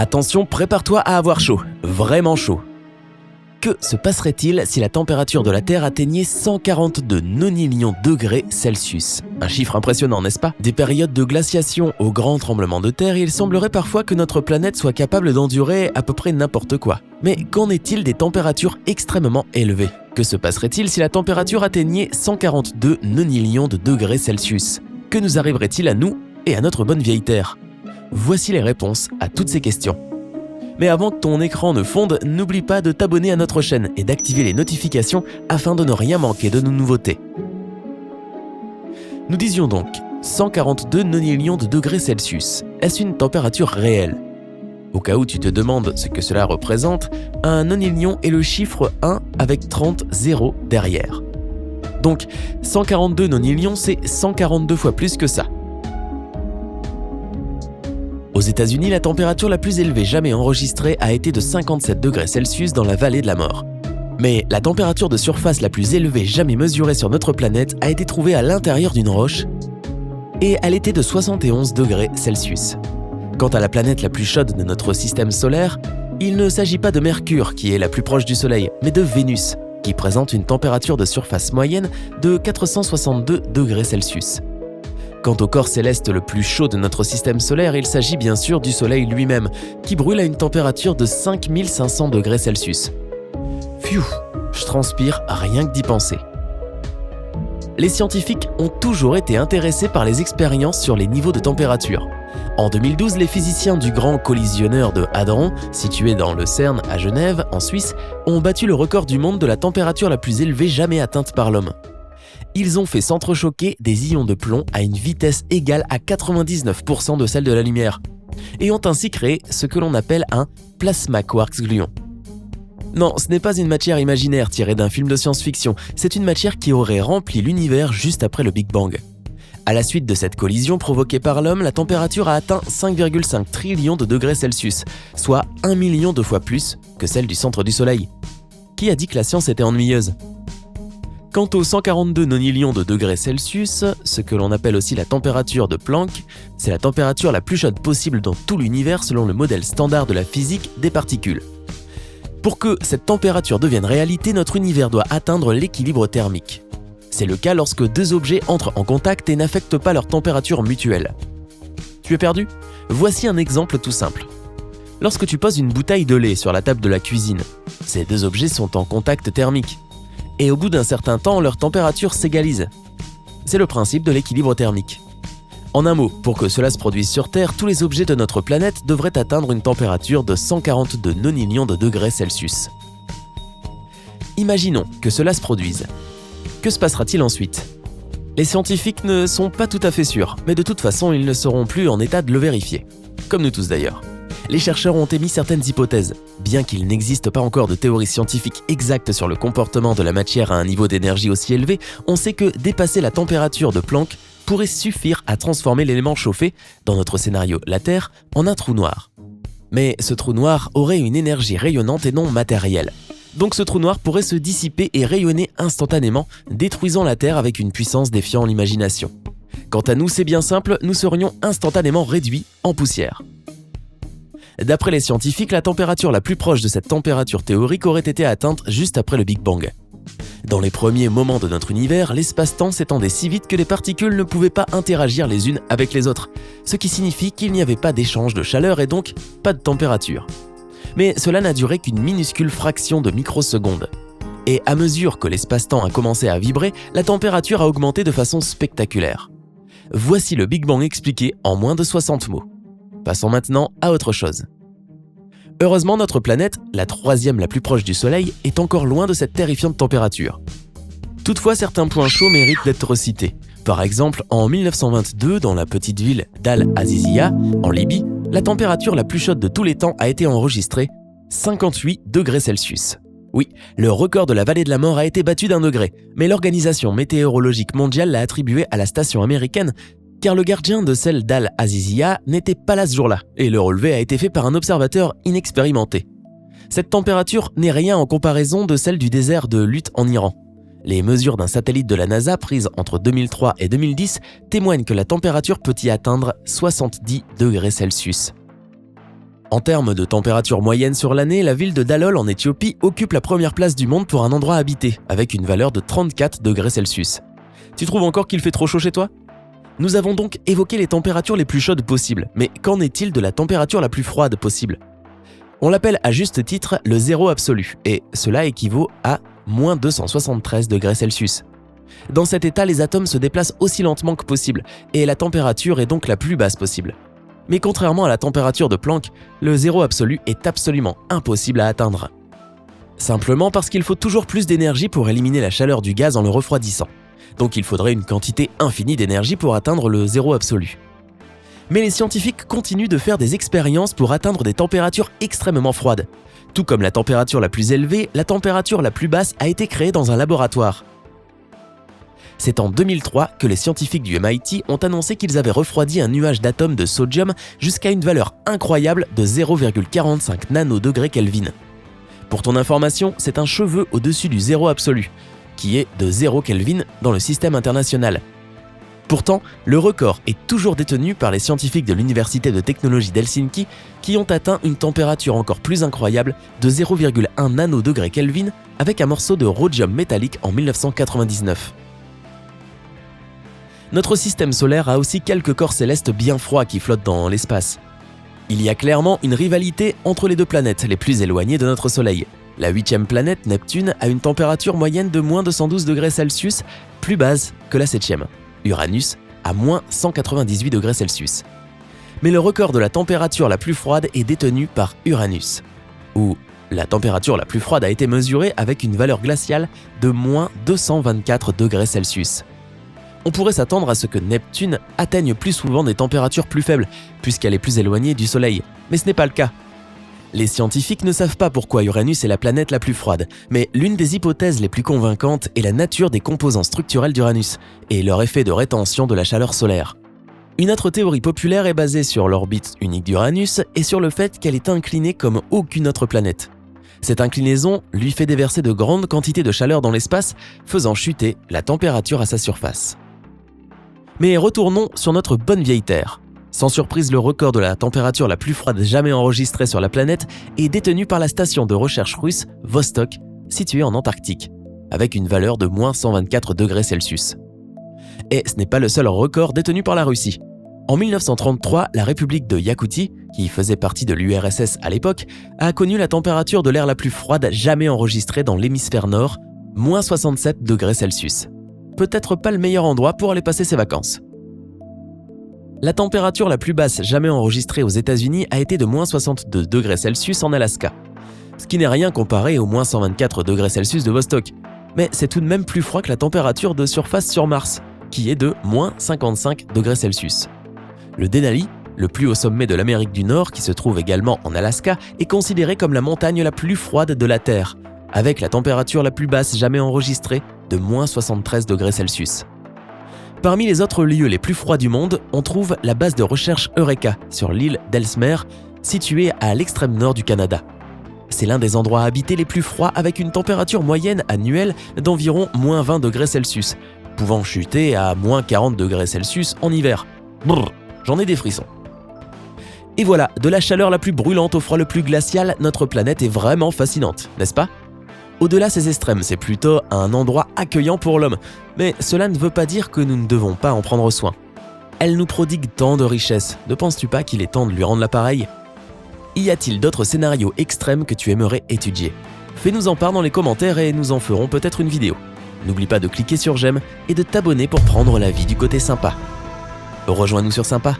Attention, prépare-toi à avoir chaud, vraiment chaud. Que se passerait-il si la température de la Terre atteignait 142 nonillions degrés Celsius? Un chiffre impressionnant, n'est-ce pas? Des périodes de glaciation aux grands tremblements de terre, il semblerait parfois que notre planète soit capable d'endurer à peu près n'importe quoi. Mais qu'en est-il des températures extrêmement élevées? Que se passerait-il si la température atteignait 142 nonillions de degrés Celsius? Que nous arriverait-il à nous et à notre bonne vieille Terre? Voici les réponses à toutes ces questions. Mais avant que ton écran ne fonde, n'oublie pas de t'abonner à notre chaîne et d'activer les notifications afin de ne rien manquer de nos nouveautés. Nous disions donc 142 nonillions de degrés Celsius. Est-ce une température réelle? Au cas où tu te demandes ce que cela représente, un nonillion est le chiffre 1 avec 30 zéros derrière. Donc 142 nonillions, c'est 142 fois plus que ça. Aux États-Unis, la température la plus élevée jamais enregistrée a été de 57 degrés Celsius dans la vallée de la mort. Mais la température de surface la plus élevée jamais mesurée sur notre planète a été trouvée à l'intérieur d'une roche et elle était de 71 degrés Celsius. Quant à la planète la plus chaude de notre système solaire, il ne s'agit pas de Mercure qui est la plus proche du Soleil, mais de Vénus qui présente une température de surface moyenne de 462 degrés Celsius. Quant au corps céleste le plus chaud de notre système solaire, il s'agit bien sûr du Soleil lui-même, qui brûle à une température de 5500 degrés Celsius. Pfiou, je transpire rien que d'y penser. Les scientifiques ont toujours été intéressés par les expériences sur les niveaux de température. En 2012, les physiciens du Grand Collisionneur de Hadron, situé dans le CERN à Genève, en Suisse, ont battu le record du monde de la température la plus élevée jamais atteinte par l'homme. Ils ont fait s'entrechoquer des ions de plomb à une vitesse égale à 99% de celle de la lumière et ont ainsi créé ce que l'on appelle un plasma quark gluon. Non, ce n'est pas une matière imaginaire tirée d'un film de science-fiction, c'est une matière qui aurait rempli l'univers juste après le Big Bang. À la suite de cette collision provoquée par l'homme, la température a atteint 5,5 trillions de degrés Celsius, soit 1 million de fois plus que celle du centre du Soleil. Qui a dit que la science était ennuyeuse ? Quant aux 142 nonillions de degrés Celsius, ce que l'on appelle aussi la température de Planck, c'est la température la plus chaude possible dans tout l'univers selon le modèle standard de la physique des particules. Pour que cette température devienne réalité, notre univers doit atteindre l'équilibre thermique. C'est le cas lorsque deux objets entrent en contact et n'affectent pas leur température mutuelle. Tu es perdu ? Voici un exemple tout simple. Lorsque tu poses une bouteille de lait sur la table de la cuisine, ces deux objets sont en contact thermique. Et au bout d'un certain temps, leur température s'égalise. C'est le principe de l'équilibre thermique. En un mot, pour que cela se produise sur Terre, tous les objets de notre planète devraient atteindre une température de 142 nonillions de degrés Celsius. Imaginons que cela se produise. Que se passera-t-il ensuite ? Les scientifiques ne sont pas tout à fait sûrs, mais de toute façon, ils ne seront plus en état de le vérifier. Comme nous tous d'ailleurs. Les chercheurs ont émis certaines hypothèses. Bien qu'il n'existe pas encore de théorie scientifique exacte sur le comportement de la matière à un niveau d'énergie aussi élevé, on sait que dépasser la température de Planck pourrait suffire à transformer l'élément chauffé, dans notre scénario la Terre, en un trou noir. Mais ce trou noir aurait une énergie rayonnante et non matérielle. Donc ce trou noir pourrait se dissiper et rayonner instantanément, détruisant la Terre avec une puissance défiant l'imagination. Quant à nous, c'est bien simple, nous serions instantanément réduits en poussière. D'après les scientifiques, la température la plus proche de cette température théorique aurait été atteinte juste après le Big Bang. Dans les premiers moments de notre univers, l'espace-temps s'étendait si vite que les particules ne pouvaient pas interagir les unes avec les autres, ce qui signifie qu'il n'y avait pas d'échange de chaleur et donc pas de température. Mais cela n'a duré qu'une minuscule fraction de microsecondes. Et à mesure que l'espace-temps a commencé à vibrer, la température a augmenté de façon spectaculaire. Voici le Big Bang expliqué en moins de 60 mots. Passons maintenant à autre chose. Heureusement, notre planète, la troisième la plus proche du Soleil, est encore loin de cette terrifiante température. Toutefois, certains points chauds méritent d'être cités. Par exemple, en 1922, dans la petite ville d'Al-Azizia, en Libye, la température la plus chaude de tous les temps a été enregistrée, 58 degrés Celsius. Oui, le record de la vallée de la mort a été battu d'1 degré, mais l'Organisation météorologique mondiale l'a attribué à la station américaine car le gardien de celle d'Al-Azizia n'était pas là ce jour-là, et le relevé a été fait par un observateur inexpérimenté. Cette température n'est rien en comparaison de celle du désert de Lut en Iran. Les mesures d'un satellite de la NASA prises entre 2003 et 2010 témoignent que la température peut y atteindre 70 degrés Celsius. En termes de température moyenne sur l'année, la ville de Dallol en Éthiopie occupe la première place du monde pour un endroit habité, avec une valeur de 34 degrés Celsius. Tu trouves encore qu'il fait trop chaud chez toi ? Nous avons donc évoqué les températures les plus chaudes possibles, mais qu'en est-il de la température la plus froide possible ? On l'appelle à juste titre le zéro absolu, et cela équivaut à moins 273 degrés Celsius. Dans cet état, les atomes se déplacent aussi lentement que possible, et la température est donc la plus basse possible. Mais contrairement à la température de Planck, le zéro absolu est absolument impossible à atteindre. Simplement parce qu'il faut toujours plus d'énergie pour éliminer la chaleur du gaz en le refroidissant. Donc il faudrait une quantité infinie d'énergie pour atteindre le zéro absolu. Mais les scientifiques continuent de faire des expériences pour atteindre des températures extrêmement froides. Tout comme la température la plus élevée, la température la plus basse a été créée dans un laboratoire. C'est en 2003 que les scientifiques du MIT ont annoncé qu'ils avaient refroidi un nuage d'atomes de sodium jusqu'à une valeur incroyable de 0,45 nanodegrés Kelvin. Pour ton information, c'est un cheveu au-dessus du zéro absolu, qui est de 0 Kelvin dans le système international. Pourtant, le record est toujours détenu par les scientifiques de l'Université de technologie d'Helsinki qui ont atteint une température encore plus incroyable de 0,1 nanodegrés Kelvin avec un morceau de rhodium métallique en 1999. Notre système solaire a aussi quelques corps célestes bien froids qui flottent dans l'espace. Il y a clairement une rivalité entre les deux planètes les plus éloignées de notre Soleil. La 8e planète, Neptune, a une température moyenne de moins 212 degrés Celsius, plus basse que la 7e. Uranus a moins 198 degrés Celsius. Mais le record de la température la plus froide est détenu par Uranus, où la température la plus froide a été mesurée avec une valeur glaciale de moins 224 degrés Celsius. On pourrait s'attendre à ce que Neptune atteigne plus souvent des températures plus faibles, puisqu'elle est plus éloignée du Soleil, mais ce n'est pas le cas. Les scientifiques ne savent pas pourquoi Uranus est la planète la plus froide, mais l'une des hypothèses les plus convaincantes est la nature des composants structurels d'Uranus et leur effet de rétention de la chaleur solaire. Une autre théorie populaire est basée sur l'orbite unique d'Uranus et sur le fait qu'elle est inclinée comme aucune autre planète. Cette inclinaison lui fait déverser de grandes quantités de chaleur dans l'espace, faisant chuter la température à sa surface. Mais retournons sur notre bonne vieille Terre. Sans surprise, le record de la température la plus froide jamais enregistrée sur la planète est détenu par la station de recherche russe Vostok, située en Antarctique, avec une valeur de moins 124 degrés Celsius. Et ce n'est pas le seul record détenu par la Russie. En 1933, la République de Yakoutie, qui faisait partie de l'URSS à l'époque, a connu la température de l'air la plus froide jamais enregistrée dans l'hémisphère nord, moins 67 degrés Celsius. Peut-être pas le meilleur endroit pour aller passer ses vacances. La température la plus basse jamais enregistrée aux États-Unis a été de moins 62 degrés Celsius en Alaska, ce qui n'est rien comparé aux moins 124 degrés Celsius de Vostok, mais c'est tout de même plus froid que la température de surface sur Mars, qui est de moins 55 degrés Celsius. Le Denali, le plus haut sommet de l'Amérique du Nord qui se trouve également en Alaska, est considéré comme la montagne la plus froide de la Terre, avec la température la plus basse jamais enregistrée de moins 73 degrés Celsius. Parmi les autres lieux les plus froids du monde, on trouve la base de recherche Eureka sur l'île d'Ellesmere, située à l'extrême nord du Canada. C'est l'un des endroits habités les plus froids avec une température moyenne annuelle d'environ moins 20 degrés Celsius, pouvant chuter à moins 40 degrés Celsius en hiver. Brrr, j'en ai des frissons. Et voilà, de la chaleur la plus brûlante au froid le plus glacial, notre planète est vraiment fascinante, n'est-ce pas ? Au-delà ces extrêmes, c'est plutôt un endroit accueillant pour l'homme, mais cela ne veut pas dire que nous ne devons pas en prendre soin. Elle nous prodigue tant de richesses, ne penses-tu pas qu'il est temps de lui rendre l'appareil ? Y a-t-il d'autres scénarios extrêmes que tu aimerais étudier ? Fais-nous en part dans les commentaires et nous en ferons peut-être une vidéo. N'oublie pas de cliquer sur j'aime et de t'abonner pour prendre la vie du côté sympa. Rejoins-nous sur Sympa.